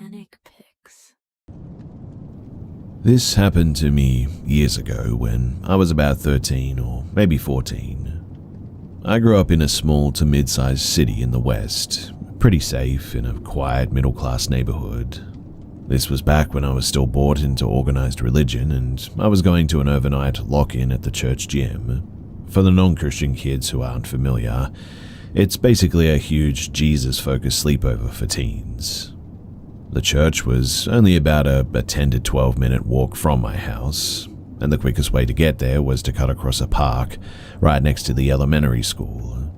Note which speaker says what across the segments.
Speaker 1: Panicpix.
Speaker 2: This happened to me years ago when I was about 13 or maybe 14. I grew up in a small to mid-sized city in the West, pretty safe in a quiet middle-class neighborhood. This was back when I was still bought into organized religion and I was going to an overnight lock-in at the church gym. For the non-Christian kids who aren't familiar, it's basically a huge Jesus-focused sleepover for teens. The church was only about a 10 to 12 minute walk from my house, and the quickest way to get there was to cut across a park right next to the elementary school.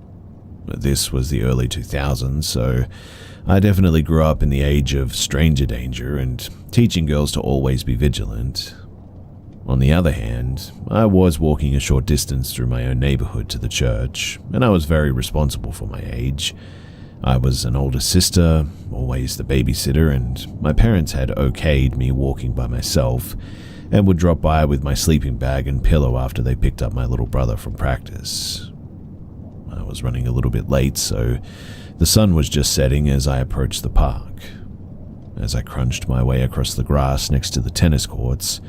Speaker 2: This was the early 2000s, so I definitely grew up in the age of stranger danger and teaching girls to always be vigilant. On the other hand, I was walking a short distance through my own neighborhood to the church, and I was very responsible for my age. I was an older sister, always the babysitter, and my parents had okayed me walking by myself and would drop by with my sleeping bag and pillow after they picked up my little brother from practice. I was running a little bit late, so the sun was just setting as I approached the park. As I crunched my way across the grass next to the tennis courts,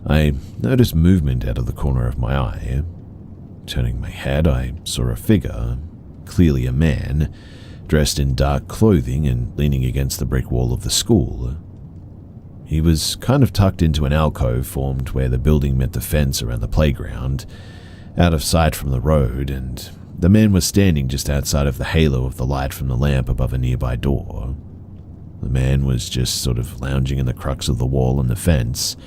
Speaker 2: I noticed movement out of the corner of my eye. Turning my head, I saw a figure, clearly a man, dressed in dark clothing and leaning against the brick wall of the school. He was kind of tucked into an alcove formed where the building met the fence around the playground, out of sight from the road, and the man was standing just outside of the halo of the light from the lamp above a nearby door. The man was just sort of lounging in the crux of the wall and the fence,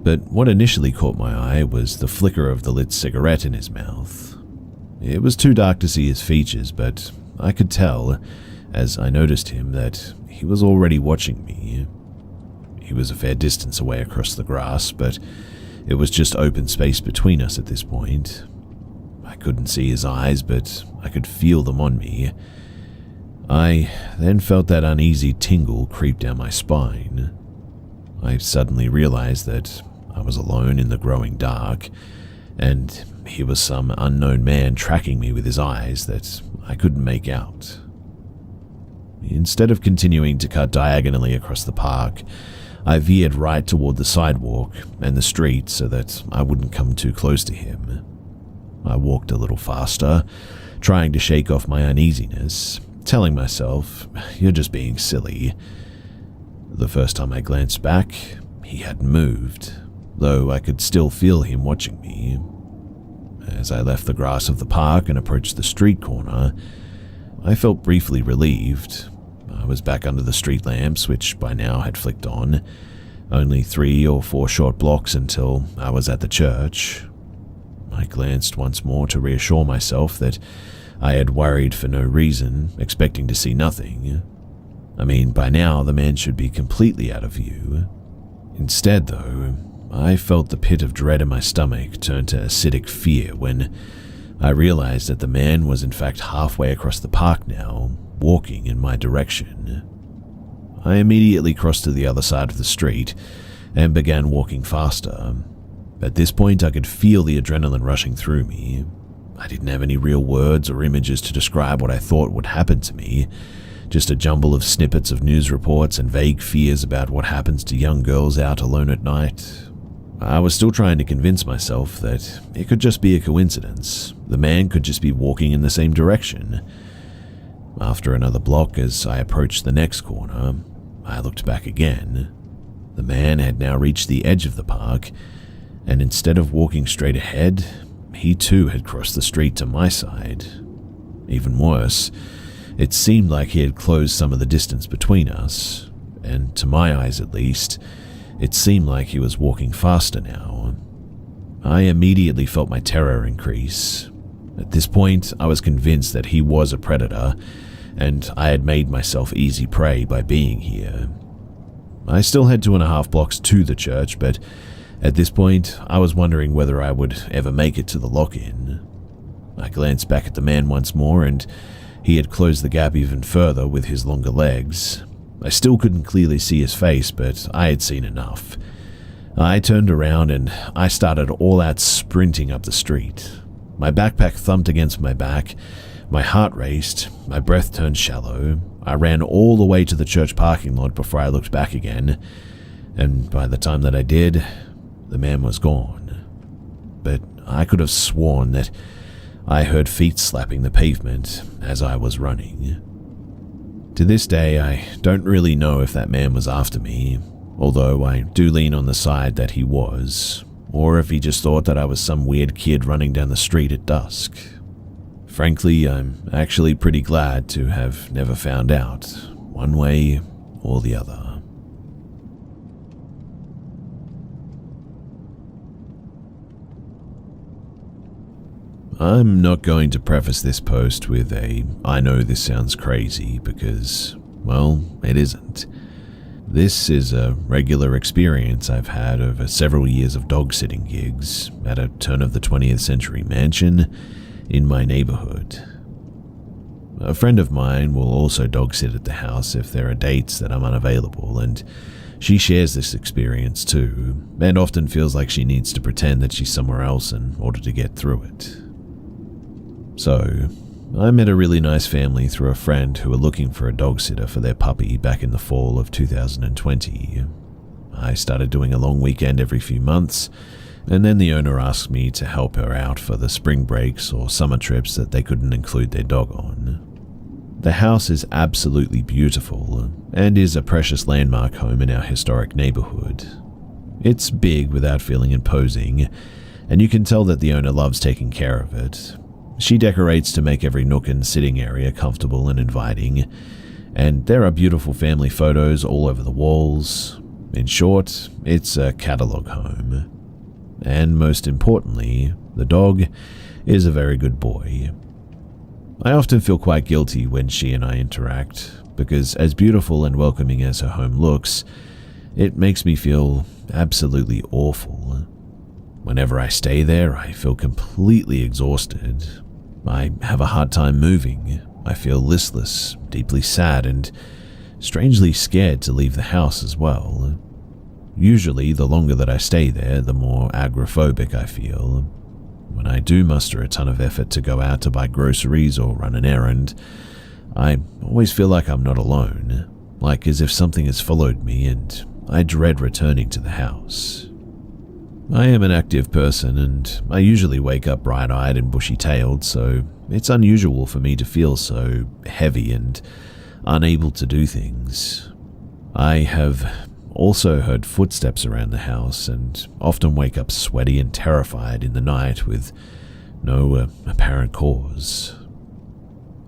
Speaker 2: but what initially caught my eye was the flicker of the lit cigarette in his mouth. It was too dark to see his features, but I could tell, as I noticed him, that he was already watching me. He was a fair distance away across the grass, but it was just open space between us at this point. I couldn't see his eyes, but I could feel them on me. I then felt that uneasy tingle creep down my spine. I suddenly realized that I was alone in the growing dark, and he was some unknown man tracking me with his eyes that I couldn't make out. Instead of continuing to cut diagonally across the park, I veered right toward the sidewalk and the street so that I wouldn't come too close to him. I walked a little faster, trying to shake off my uneasiness, telling myself, "You're just being silly." The first time I glanced back, he hadn't moved, though I could still feel him watching me. As I left the grass of the park and approached the street corner, I felt briefly relieved. I was back under the street lamps, which by now had flicked on. Only 3 or 4 short blocks until I was at the church. I glanced once more to reassure myself that I had worried for no reason, expecting to see nothing. I mean, by now the man should be completely out of view. Instead, though, I felt the pit of dread in my stomach turn to acidic fear when I realized that the man was in fact halfway across the park now, walking in my direction. I immediately crossed to the other side of the street and began walking faster. At this point, I could feel the adrenaline rushing through me. I didn't have any real words or images to describe what I thought would happen to me, just a jumble of snippets of news reports and vague fears about what happens to young girls out alone at night. I was still trying to convince myself that it could just be a coincidence. The man could just be walking in the same direction. After another block, as I approached the next corner, I looked back again. The man had now reached the edge of the park, and instead of walking straight ahead, he too had crossed the street to my side. Even worse, it seemed like he had closed some of the distance between us, and to my eyes at least, it seemed like he was walking faster now. I immediately felt my terror increase. At this point, I was convinced that he was a predator, and I had made myself easy prey by being here. I still had 2.5 blocks to the church, but at this point, I was wondering whether I would ever make it to the lock-in. I glanced back at the man once more, and he had closed the gap even further with his longer legs. I still couldn't clearly see his face, but I had seen enough. I turned around and I started all out sprinting up the street. My backpack thumped against my back, my heart raced, my breath turned shallow. I ran all the way to the church parking lot before I looked back again, and by the time that I did, the man was gone. But I could have sworn that I heard feet slapping the pavement as I was running. To this day, I don't really know if that man was after me, although I do lean on the side that he was, or if he just thought that I was some weird kid running down the street at dusk. Frankly, I'm actually pretty glad to have never found out, one way or the other. I'm not going to preface this post with I know this sounds crazy, because, well, it isn't. This is a regular experience I've had over several years of dog-sitting gigs at a turn-of-the-20th-century mansion in my neighborhood. A friend of mine will also dog-sit at the house if there are dates that I'm unavailable, and she shares this experience too, and often feels like she needs to pretend that she's somewhere else in order to get through it. So, I met a really nice family through a friend who were looking for a dog sitter for their puppy back in the fall of 2020. I started doing a long weekend every few months, and then the owner asked me to help her out for the spring breaks or summer trips that they couldn't include their dog on. The house is absolutely beautiful and is a precious landmark home in our historic neighborhood. It's big without feeling imposing, and you can tell that the owner loves taking care of it. She decorates to make every nook and sitting area comfortable and inviting, and there are beautiful family photos all over the walls. In short, it's a catalog home. And most importantly, the dog is a very good boy. I often feel quite guilty when she and I interact, because as beautiful and welcoming as her home looks, it makes me feel absolutely awful. Whenever I stay there, I feel completely exhausted. I have a hard time moving. I feel listless, deeply sad, and strangely scared to leave the house as well. Usually, the longer that I stay there, the more agoraphobic I feel. When I do muster a ton of effort to go out to buy groceries or run an errand, I always feel like I'm not alone, like as if something has followed me, and I dread returning to the house. I am an active person, and I usually wake up bright-eyed and bushy-tailed, so it's unusual for me to feel so heavy and unable to do things. I have also heard footsteps around the house and often wake up sweaty and terrified in the night with no apparent cause.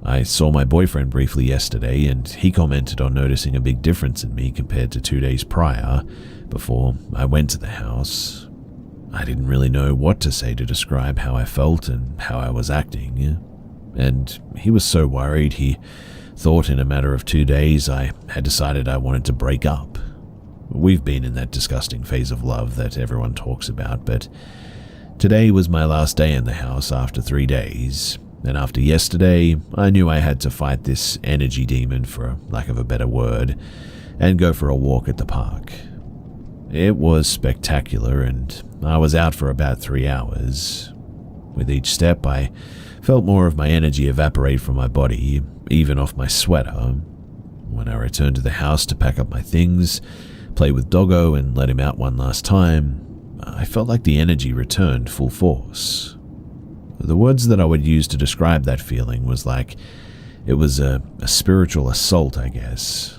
Speaker 2: I saw my boyfriend briefly yesterday, and he commented on noticing a big difference in me compared to 2 days prior, before I went to the house. I didn't really know what to say to describe how I felt and how I was acting, and he was so worried he thought in a matter of 2 days I had decided I wanted to break up. We've been in that disgusting phase of love that everyone talks about, but today was my last day in the house after 3 days, and after yesterday, I knew I had to fight this energy demon, for lack of a better word, and go for a walk at the park. It was spectacular, and I was out for about 3 hours. With each step, I felt more of my energy evaporate from my body, even off my sweater. When I returned to the house to pack up my things, play with Doggo, and let him out one last time, I felt like the energy returned full force. The words that I would use to describe that feeling was like it was a spiritual assault, I guess.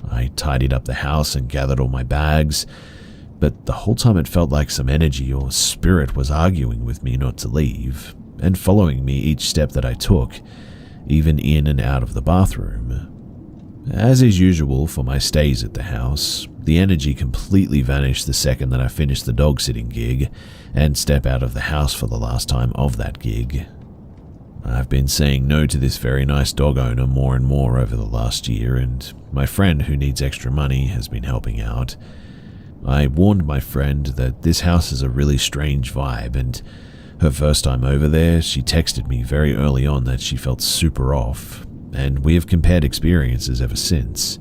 Speaker 2: I tidied up the house and gathered all my bags, but the whole time it felt like some energy or spirit was arguing with me not to leave, and following me each step that I took, even in and out of the bathroom. As is usual for my stays at the house, the energy completely vanished the second that I finished the dog-sitting gig and step out of the house for the last time of that gig. I've been saying no to this very nice dog owner more and more over the last year, and my friend who needs extra money has been helping out. I warned my friend that this house is a really strange vibe, and her first time over there, she texted me very early on that she felt super off, and we have compared experiences ever since.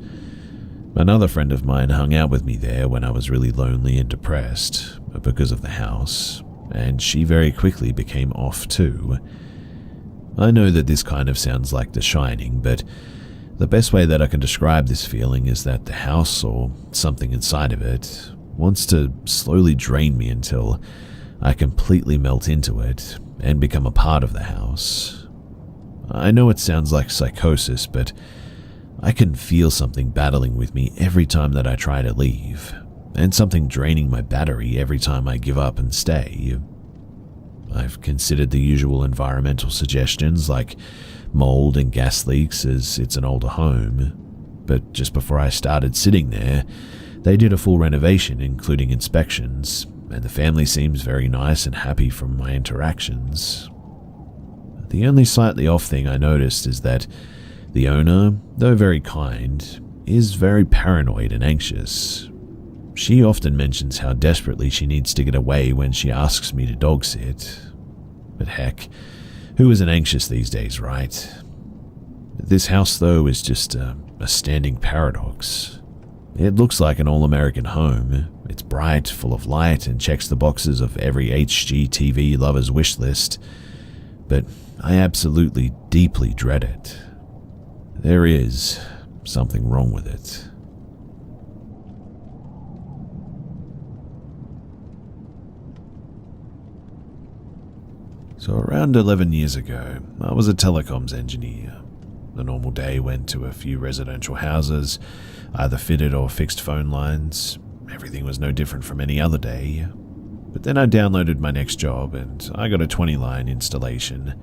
Speaker 2: Another friend of mine hung out with me there when I was really lonely and depressed because of the house, and she very quickly became off too. I know that this kind of sounds like The Shining, but The best way that I can describe this feeling is that the house, or something inside of it, wants to slowly drain me until I completely melt into it and become a part of the house. I know it sounds like psychosis, but I can feel something battling with me every time that I try to leave, and something draining my battery every time I give up and stay. I've considered the usual environmental suggestions like mold and gas leaks, as it's an older home, but just before I started sitting there, they did a full renovation, including inspections, and the family seems very nice and happy from my interactions. The only slightly off thing I noticed is that the owner, though very kind, is very paranoid and anxious. She often mentions how desperately she needs to get away when she asks me to dog sit. But heck, who isn't anxious these days, right? This house, though, is just a standing paradox. It looks like an all-American home. It's bright, full of light, and checks the boxes of every HGTV lover's wish list. But I absolutely, deeply dread it. There is something wrong with it. So around 11 years ago, I was a telecoms engineer. The normal day went to a few residential houses, either fitted or fixed phone lines. Everything was no different from any other day. But then I downloaded my next job and I got a 20-line installation.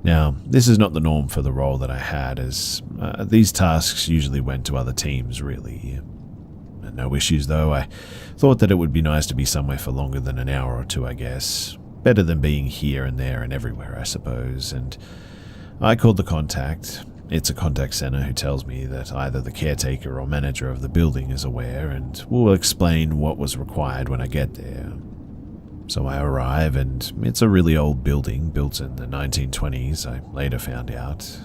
Speaker 2: Now, this is not the norm for the role that I had, as these tasks usually went to other teams, really. No issues though. I thought that it would be nice to be somewhere for longer than an hour or two, I guess. Better than being here and there and everywhere, I suppose. And I called the contact. It's a contact center who tells me that either the caretaker or manager of the building is aware and will explain what was required when I get there. So I arrive, and it's a really old building built in the 1920s, I later found out.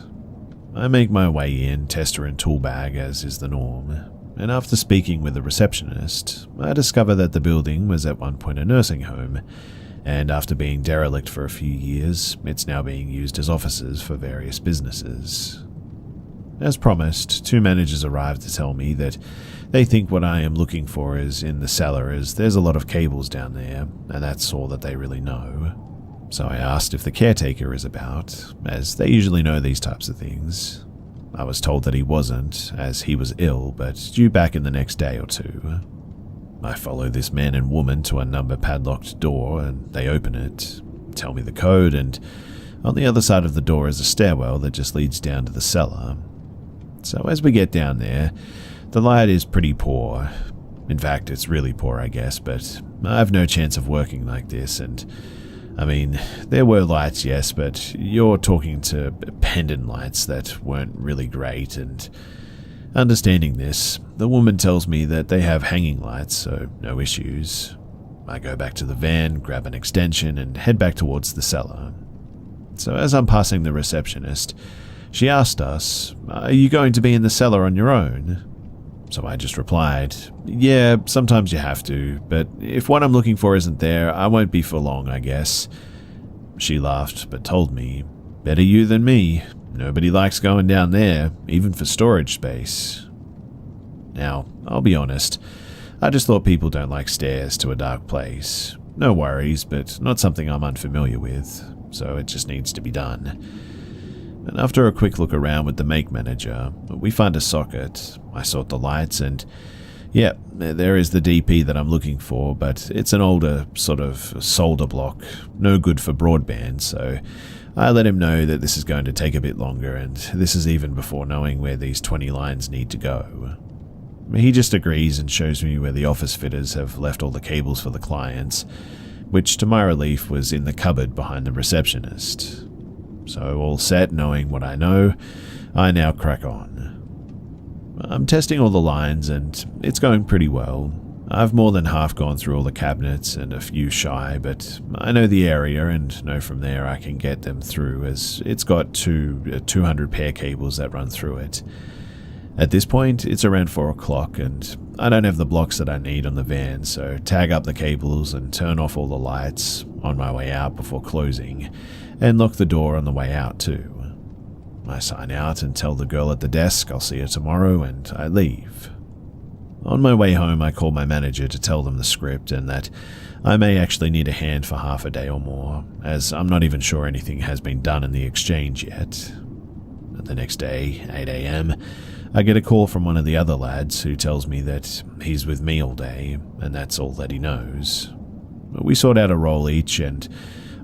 Speaker 2: I make my way in, tester and tool bag, as is the norm, and after speaking with the receptionist, I discover that the building was at one point a nursing home, and after being derelict for a few years, it's now being used as offices for various businesses. As promised, two managers arrived to tell me that they think what I am looking for is in the cellar, as there's a lot of cables down there, and that's all that they really know. So I asked if the caretaker is about, as they usually know these types of things. I was told that he wasn't, as he was ill, but due back in the next day or two. I follow this man and woman to a number padlocked door, and they open it, tell me the code, and on the other side of the door is a stairwell that just leads down to the cellar. So as we get down there, the light is pretty poor. In fact, it's really poor, I guess, but I have no chance of working like this, and I mean, there were lights, yes, but you're talking to pendant lights that weren't really great, and understanding this, the woman tells me that they have hanging lights, so no issues. I go back to the van, grab an extension, and head back towards the cellar. So as I'm passing the receptionist, she asked us, "Are you going to be in the cellar on your own?" So I just replied, "Yeah, sometimes you have to, but if what I'm looking for isn't there, I won't be for long, I guess." She laughed, but told me, "Better you than me. Nobody likes going down there, even for storage space." Now, I'll be honest, I just thought people don't like stairs to a dark place. No worries, but not something I'm unfamiliar with, so it just needs to be done. And after a quick look around with the make manager, we find a socket. I sort the lights, and yeah, there is the DP that I'm looking for, but it's an older sort of solder block, no good for broadband, so I let him know that this is going to take a bit longer, and this is even before knowing where these 20 lines need to go. He just agrees and shows me where the office fitters have left all the cables for the clients, which to my relief was in the cupboard behind the receptionist. So all set, knowing what I know, I now crack on. I'm testing all the lines, and it's going pretty well. I've more than half gone through all the cabinets and a few shy, but I know the area and know from there I can get them through, as it's got 200 pair cables that run through it. At this point, it's around 4 o'clock, and I don't have the blocks that I need on the van, so tag up the cables and turn off all the lights on my way out before closing, and lock the door on the way out too. I sign out and tell the girl at the desk I'll see her tomorrow, and I leave. On my way home, I call my manager to tell them the script and that I may actually need a hand for half a day or more, as I'm not even sure anything has been done in the exchange yet. The next day, 8 a.m., I get a call from one of the other lads who tells me that he's with me all day, and that's all that he knows. We sort out a roll each, and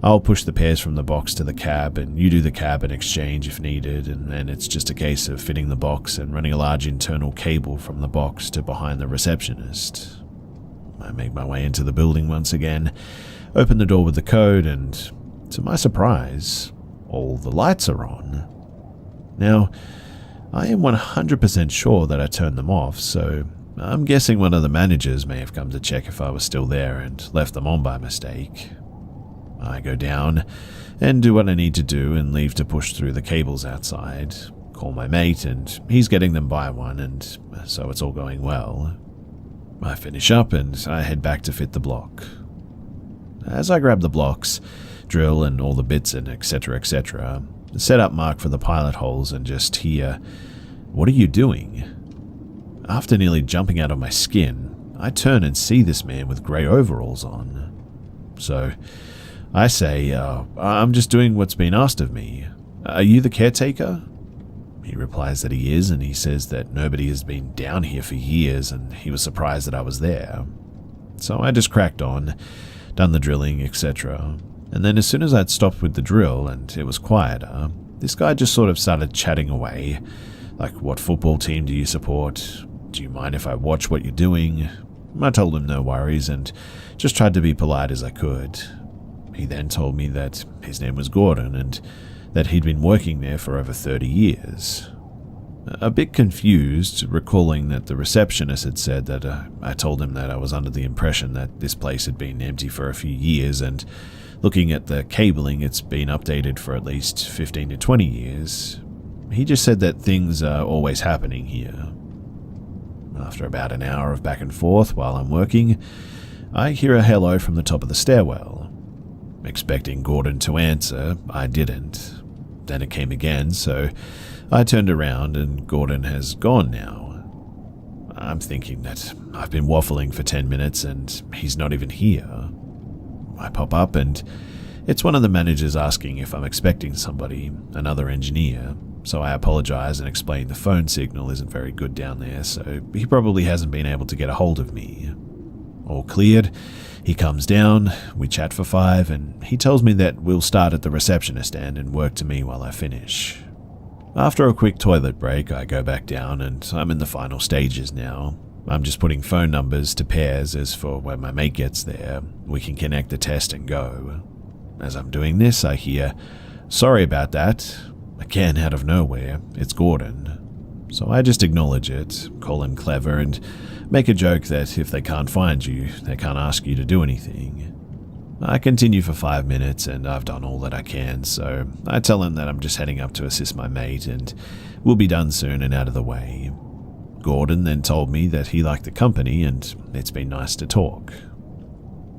Speaker 2: I'll push the pairs from the box to the cab, and you do the cab and exchange if needed, and then it's just a case of fitting the box and running a large internal cable from the box to behind the receptionist. I make my way into the building once again, open the door with the code, and to my surprise, all the lights are on. Now, I am 100% sure that I turned them off, so I'm guessing one of the managers may have come to check if I was still there and left them on by mistake. I go down and do what I need to do and leave to push through the cables outside, call my mate, and he's getting them by one, and so it's all going well. I finish up and I head back to fit the block. As I grab the blocks, drill and all the bits and etc., set up mark for the pilot holes and just hear, "What are you doing?" After nearly jumping out of my skin, I turn and see this man with grey overalls on. So I say, "I'm just doing what's been asked of me. Are you the caretaker?" He replies that he is, and he says that nobody has been down here for years, and he was surprised that I was there. So I just cracked on, done the drilling, etc. And then as soon as I'd stopped with the drill and it was quieter, this guy just sort of started chatting away, like, "What football team do you support? Do you mind if I watch what you're doing?" I told him no worries and just tried to be polite as I could. He then told me that his name was Gordon and that he'd been working there for over 30 years. A bit confused, recalling that the receptionist had said that I told him that I was under the impression that this place had been empty for a few years, and looking at the cabling, it's been updated for at least 15 to 20 years. He just said that things are always happening here. After about an hour of back and forth while I'm working, I hear a hello from the top of the stairwell. Expecting Gordon to answer, I didn't. Then it came again, so I turned around and Gordon has gone now. I'm thinking that I've been waffling for 10 minutes and he's not even here. I pop up and it's one of the managers asking if I'm expecting somebody, another engineer, so I apologize and explain the phone signal isn't very good down there, so he probably hasn't been able to get a hold of me. All cleared, he comes down, we chat for 5, and he tells me that we'll start at the receptionist end and work to me while I finish. After a quick toilet break, I go back down and I'm in the final stages now. I'm just putting phone numbers to pairs as for when my mate gets there, we can connect the test and go. As I'm doing this, I hear, "Sorry about that." Again, out of nowhere, it's Gordon. So I just acknowledge it, call him clever, and make a joke that if they can't find you, they can't ask you to do anything. I continue for 5 minutes and I've done all that I can, so I tell him that I'm just heading up to assist my mate and we'll be done soon and out of the way. Gordon then told me that he liked the company and it's been nice to talk.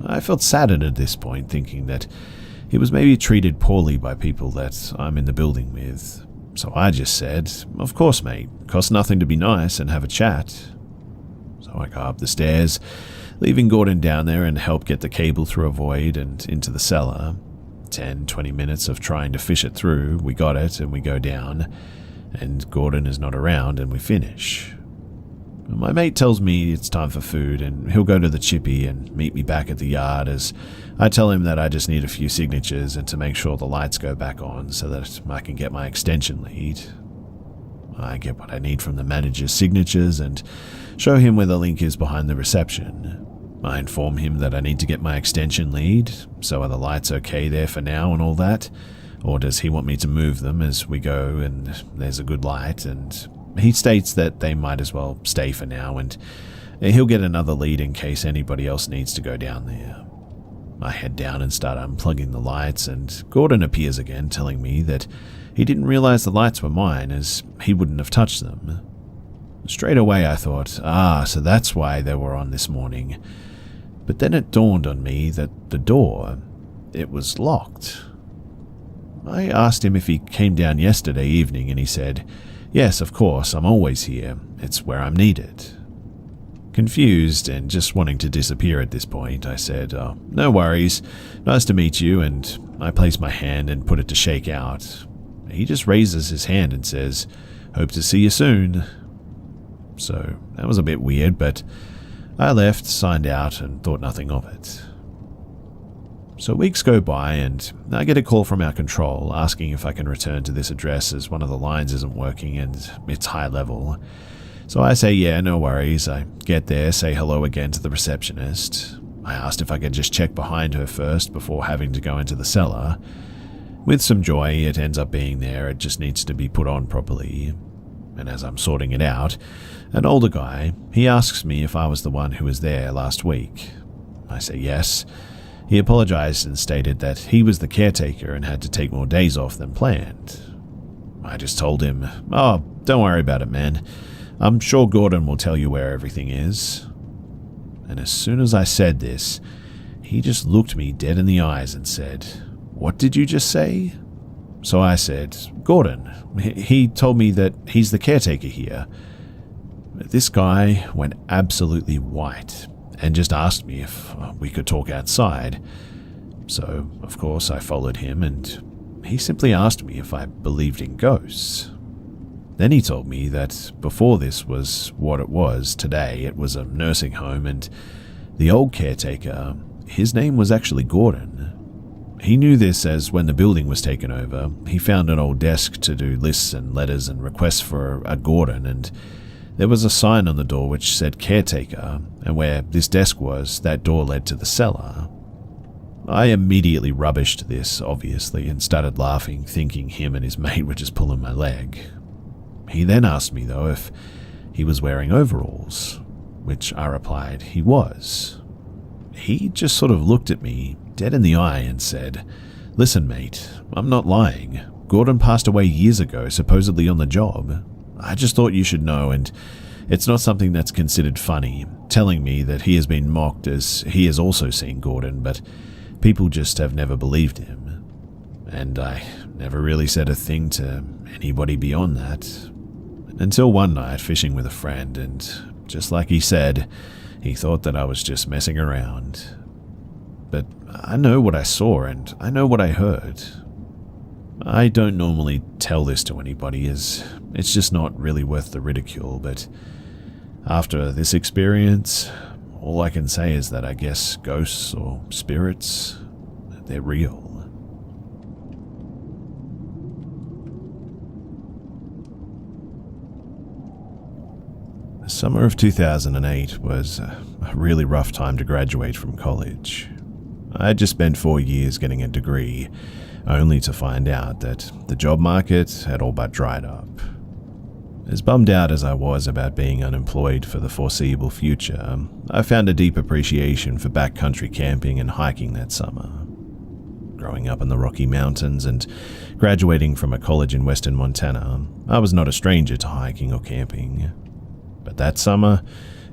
Speaker 2: I felt saddened at this point, thinking that he was maybe treated poorly by people that I'm in the building with. So I just said, "Of course, mate, costs nothing to be nice and have a chat." So I go up the stairs, leaving Gordon down there and help get the cable through a void and into the cellar. 10-20 minutes of trying to fish it through, we got it and we go down, and Gordon is not around and we finish. My mate tells me it's time for food and he'll go to the chippy and meet me back at the yard, as I tell him that I just need a few signatures and to make sure the lights go back on so that I can get my extension lead. I get what I need from the manager's signatures and show him where the link is behind the reception. I inform him that I need to get my extension lead, so are the lights okay there for now and all that, or does he want me to move them as we go and there's a good light, and he states that they might as well stay for now and he'll get another lead in case anybody else needs to go down there. I head down and start unplugging the lights, and Gordon appears again, telling me that he didn't realize the lights were mine as he wouldn't have touched them. Straight away I thought, so that's why they were on this morning. But then it dawned on me that the door, it was locked. I asked him if he came down yesterday evening, and he said, "Yes, of course, I'm always here. It's where I'm needed." Confused and just wanting to disappear at this point, I said, "Oh, no worries. Nice to meet you," and I placed my hand and put it to shake out. He just raises his hand and says, "Hope to see you soon." So that was a bit weird, but I left, signed out, and thought nothing of it. So weeks go by, and I get a call from our control asking if I can return to this address as one of the lines isn't working and it's high level. So I say, yeah, no worries. I get there, say hello again to the receptionist. I asked if I could just check behind her first before having to go into the cellar. With some joy, it ends up being there. It just needs to be put on properly. And as I'm sorting it out, an older guy, he asks me if I was the one who was there last week. I say yes. He apologized and stated that he was the caretaker and had to take more days off than planned. I just told him, "Oh, don't worry about it, man. I'm sure Gordon will tell you where everything is." And as soon as I said this, he just looked me dead in the eyes and said, "What did you just say?" So I said, "Gordon. He told me that he's the caretaker here." This guy went absolutely white and just asked me if we could talk outside. So, of course, I followed him, and he simply asked me if I believed in ghosts. Then he told me that before this was what it was today, it was a nursing home, and the old caretaker, his name was actually Gordon. He knew this as when the building was taken over, he found an old desk to do lists and letters and requests for a Gordon, and there was a sign on the door which said caretaker, and where this desk was, that door led to the cellar. I immediately rubbished this, obviously, and started laughing, thinking him and his mate were just pulling my leg. He then asked me, though, if he was wearing overalls, which I replied he was. He just sort of looked at me dead in the eye and said, "Listen, mate, I'm not lying. Gordon passed away years ago, supposedly on the job. I just thought you should know, and it's not something that's considered funny, telling me that he has been mocked as he has also seen Gordon, but people just have never believed him. And I never really said a thing to anybody beyond that. Until one night fishing with a friend, and just like he said, he thought that I was just messing around. But I know what I saw and I know what I heard. I don't normally tell this to anybody as it's just not really worth the ridicule, but after this experience, all I can say is that I guess ghosts or spirits, they're real. The summer of 2008 was a really rough time to graduate from college. I had just spent 4 years getting a degree, only to find out that the job market had all but dried up. As bummed out as I was about being unemployed for the foreseeable future, I found a deep appreciation for backcountry camping and hiking that summer. Growing up in the Rocky Mountains and graduating from a college in western Montana, I was not a stranger to hiking or camping. But that summer,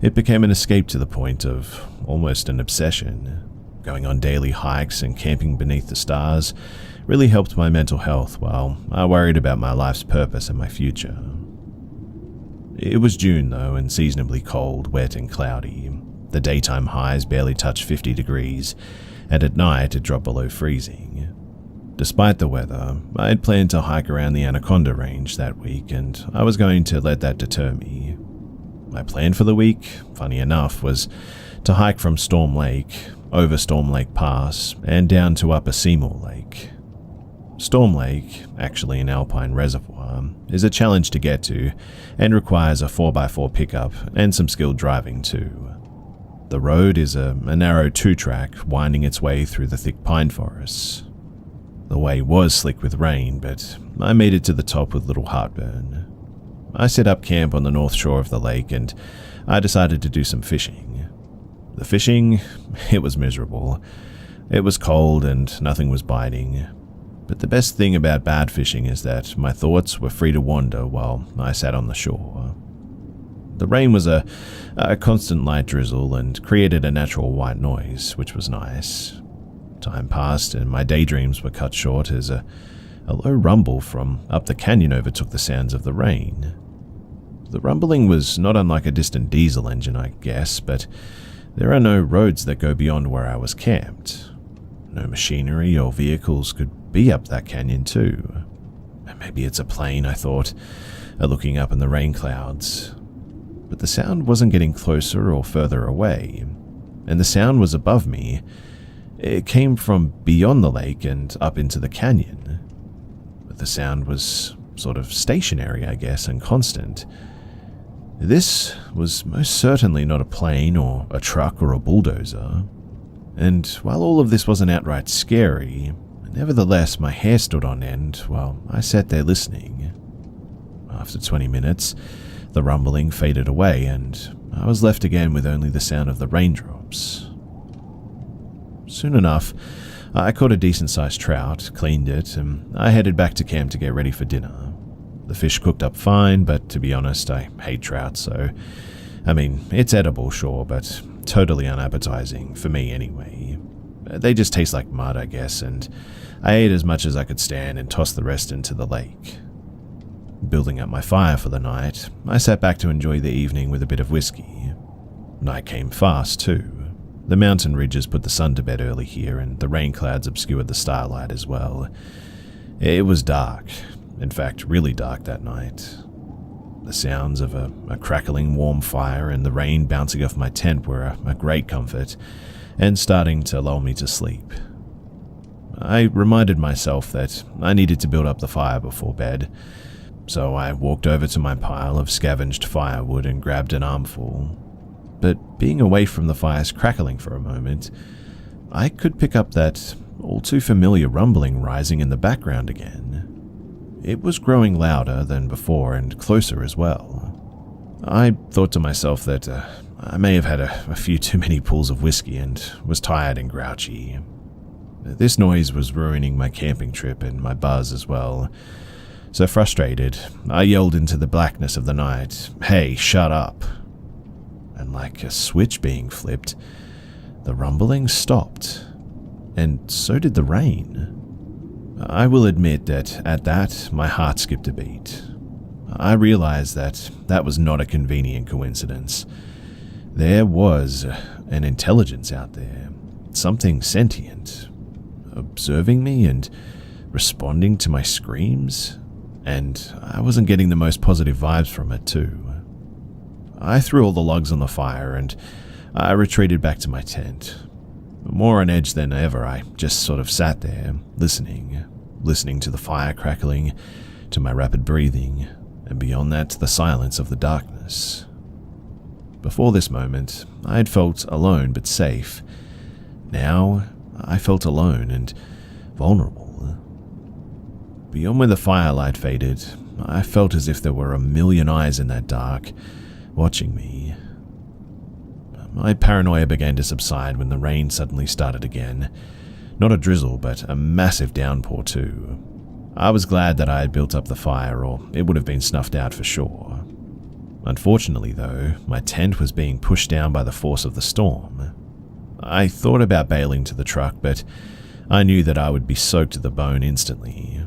Speaker 2: it became an escape to the point of almost an obsession. Going on daily hikes and camping beneath the stars really helped my mental health while I worried about my life's purpose and my future. It was June though, and seasonably cold, wet and cloudy. The daytime highs barely touched 50 degrees, and at night it dropped below freezing. Despite the weather, I had planned to hike around the Anaconda Range that week, and I was going to let that deter me. My plan for the week, funny enough, was to hike from Storm Lake, over Storm Lake Pass, and down to Upper Seymour Lake. Storm Lake, actually an alpine reservoir, is a challenge to get to and requires a 4x4 pickup and some skilled driving too. The road is a narrow 2-track winding its way through the thick pine forests. The way was slick with rain, but I made it to the top with little heartburn. I set up camp on the north shore of the lake and I decided to do some fishing. The fishing, it was miserable. It was cold and nothing was biting. But the best thing about bad fishing is that my thoughts were free to wander while I sat on the shore. The rain was a constant light drizzle and created a natural white noise, which was nice. Time passed and my daydreams were cut short as a A low rumble from up the canyon overtook the sounds of the rain. The rumbling was not unlike a distant diesel engine, I guess, but there are no roads that go beyond where I was camped. No machinery or vehicles could be up that canyon too. Maybe it's a plane, I thought, looking up in the rain clouds. But the sound wasn't getting closer or further away, and the sound was above me. It came from beyond the lake and up into the canyon. But the sound was sort of stationary, I guess, and constant. This was most certainly not a plane or a truck or a bulldozer. And while all of this wasn't outright scary, nevertheless my hair stood on end while I sat there listening. After 20 minutes, the rumbling faded away and I was left again with only the sound of the raindrops. Soon enough, I caught a decent-sized trout, cleaned it, and I headed back to camp to get ready for dinner. The fish cooked up fine, but to be honest, I hate trout, so... it's edible, sure, but totally unappetizing, for me anyway. They just taste like mud, I guess, and I ate as much as I could stand and tossed the rest into the lake. Building up my fire for the night, I sat back to enjoy the evening with a bit of whiskey. Night came fast, too. The mountain ridges put the sun to bed early here, and the rain clouds obscured the starlight as well. It was dark. In fact, really dark that night. The sounds of a crackling warm fire and the rain bouncing off my tent were a great comfort, and starting to lull me to sleep. I reminded myself that I needed to build up the fire before bed, so I walked over to my pile of scavenged firewood and grabbed an armful. But being away from the fire's crackling for a moment, I could pick up that all too familiar rumbling rising in the background again. It was growing louder than before and closer as well. I thought to myself that I may have had a few too many pulls of whiskey and was tired and grouchy. This noise was ruining my camping trip and my buzz as well. So frustrated, I yelled into the blackness of the night, "Hey, shut up!" And like a switch being flipped, the rumbling stopped, and so did the rain. I will admit that at that, my heart skipped a beat. I realized that that was not a convenient coincidence. There was an intelligence out there, something sentient, observing me and responding to my screams, and I wasn't getting the most positive vibes from it too. I threw all the logs on the fire and I retreated back to my tent. More on edge than ever, I just sort of sat there, listening to the fire crackling, to my rapid breathing, and beyond that, the silence of the darkness. Before this moment, I had felt alone but safe. Now, I felt alone and vulnerable. Beyond where the firelight faded, I felt as if there were a million eyes in that dark, watching me. My paranoia began to subside when the rain suddenly started again. Not a drizzle, but a massive downpour too. I was glad that I had built up the fire, or it would have been snuffed out for sure. Unfortunately though, my tent was being pushed down by the force of the storm. I thought about bailing to the truck, but I knew that I would be soaked to the bone instantly.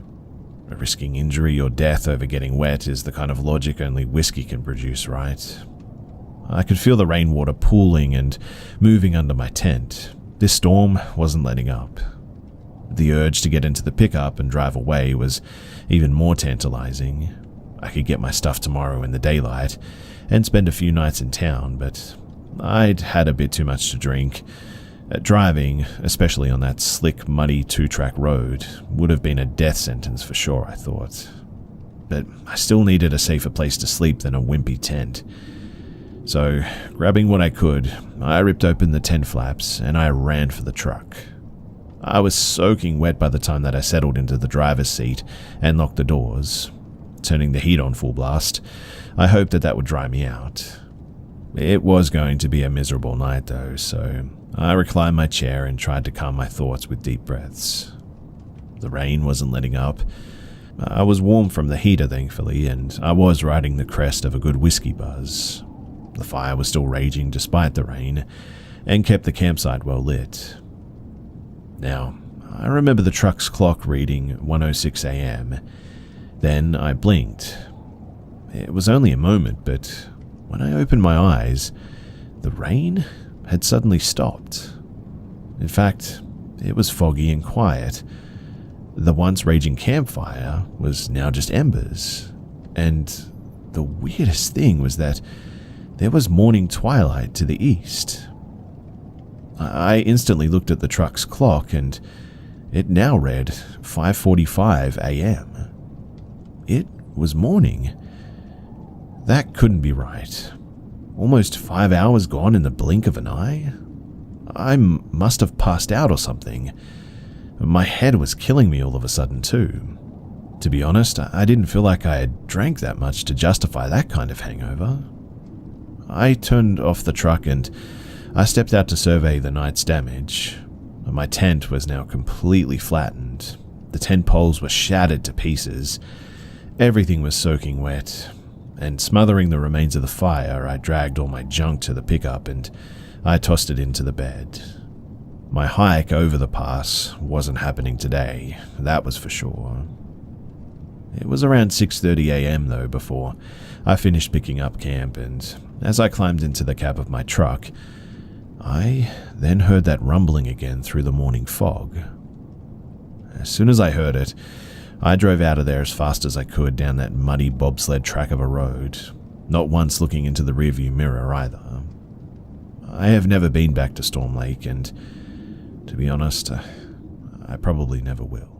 Speaker 2: Risking injury or death over getting wet is the kind of logic only whiskey can produce, right? I could feel the rainwater pooling and moving under my tent. This storm wasn't letting up. The urge to get into the pickup and drive away was even more tantalizing. I could get my stuff tomorrow in the daylight and spend a few nights in town, but I'd had a bit too much to drink. Driving, especially on that slick, muddy 2-track road, would have been a death sentence for sure, I thought. But I still needed a safer place to sleep than a wimpy tent. So, grabbing what I could, I ripped open the tent flaps and I ran for the truck. I was soaking wet by the time that I settled into the driver's seat and locked the doors. Turning the heat on full blast, I hoped that would dry me out. It was going to be a miserable night though, so I reclined my chair and tried to calm my thoughts with deep breaths. The rain wasn't letting up. I was warm from the heater thankfully, and I was riding the crest of a good whiskey buzz. The fire was still raging despite the rain, and kept the campsite well lit. Now, I remember the truck's clock reading 1:06 a.m. Then I blinked. It was only a moment, but when I opened my eyes, the rain had suddenly stopped. In fact, it was foggy and quiet. The once raging campfire was now just embers. And the weirdest thing was that there was morning twilight to the east. I instantly looked at the truck's clock, and it now read 5:45 a.m. It was morning. That couldn't be right. Almost 5 hours gone in the blink of an eye? I must have passed out or something. My head was killing me all of a sudden too. To be honest, I didn't feel like I had drank that much to justify that kind of hangover. I turned off the truck and I stepped out to survey the night's damage. My tent was now completely flattened. The tent poles were shattered to pieces. Everything was soaking wet. And smothering the remains of the fire, I dragged all my junk to the pickup and I tossed it into the bed. My hike over the pass wasn't happening today, that was for sure. It was around 6:30 a.m. though before I finished picking up camp, and as I climbed into the cab of my truck, I then heard that rumbling again through the morning fog. As soon as I heard it, I drove out of there as fast as I could down that muddy bobsled track of a road, not once looking into the rearview mirror either. I have never been back to Storm Lake, and to be honest, I probably never will.